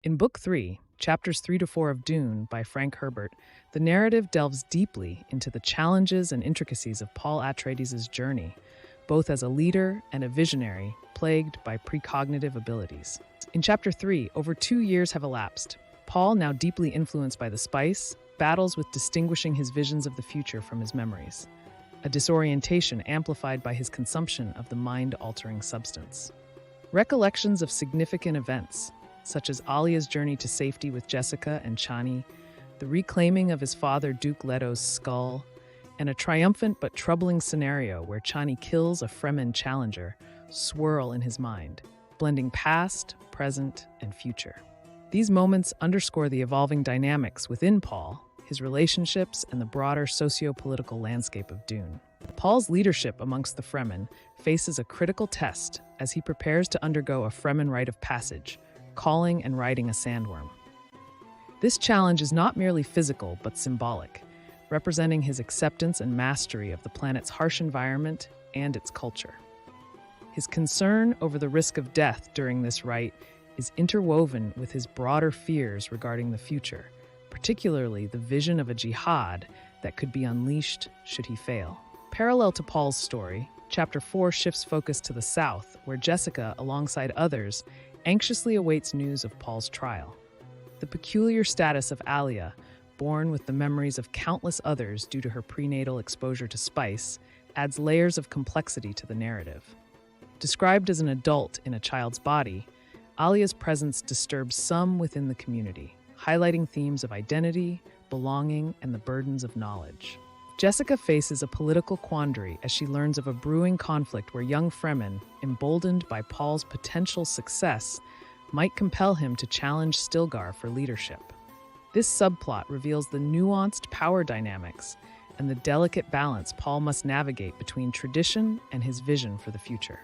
In Book 3, chapters 3 to 4 of Dune by Frank Herbert, the narrative delves deeply into the challenges and intricacies of Paul Atreides' journey, both as a leader and a visionary plagued by precognitive abilities. In Chapter 3, over 2 years have elapsed. Paul, now deeply influenced by the spice, battles with distinguishing his visions of the future from his memories, a disorientation amplified by his consumption of the mind-altering substance. Recollections of significant events, such as Alia's journey to safety with Jessica and Chani, the reclaiming of his father Duke Leto's skull, and a triumphant but troubling scenario where Chani kills a Fremen challenger, swirl in his mind, blending past, present, and future. These moments underscore the evolving dynamics within Paul, his relationships, and the broader socio-political landscape of Dune. Paul's leadership amongst the Fremen faces a critical test as he prepares to undergo a Fremen rite of passage, calling and riding a sandworm. This challenge is not merely physical but symbolic, representing his acceptance and mastery of the planet's harsh environment and its culture. His concern over the risk of death during this rite is interwoven with his broader fears regarding the future, particularly the vision of a jihad that could be unleashed should he fail. Parallel to Paul's story, Chapter 4 shifts focus to the south, where Jessica, alongside others, anxiously awaits news of Paul's trial. The peculiar status of Alia, born with the memories of countless others due to her prenatal exposure to spice, adds layers of complexity to the narrative. Described as an adult in a child's body, Alia's presence disturbs some within the community, highlighting themes of identity, belonging, and the burdens of knowledge. Jessica faces a political quandary as she learns of a brewing conflict where young Fremen, emboldened by Paul's potential success, might compel him to challenge Stilgar for leadership. This subplot reveals the nuanced power dynamics and the delicate balance Paul must navigate between tradition and his vision for the future.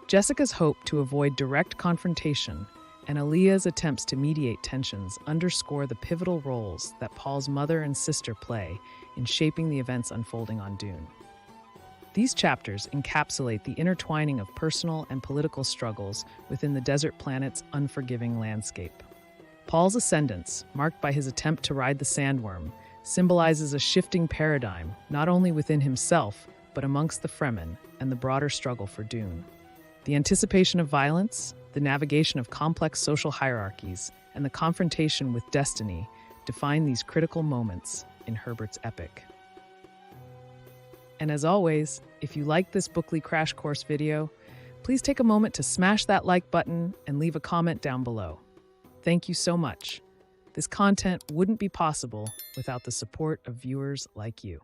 Jessica's hope to avoid direct confrontation and Alia's attempts to mediate tensions underscore the pivotal roles that Paul's mother and sister play in shaping the events unfolding on Dune. These chapters encapsulate the intertwining of personal and political struggles within the desert planet's unforgiving landscape. Paul's ascendance, marked by his attempt to ride the sandworm, symbolizes a shifting paradigm not only within himself, but amongst the Fremen and the broader struggle for Dune. The anticipation of violence, the navigation of complex social hierarchies, and the confrontation with destiny define these critical moments in Herbert's epic. And as always, if you liked this Bookly Crash Course video, please take a moment to smash that like button and leave a comment down below. Thank you so much. This content wouldn't be possible without the support of viewers like you.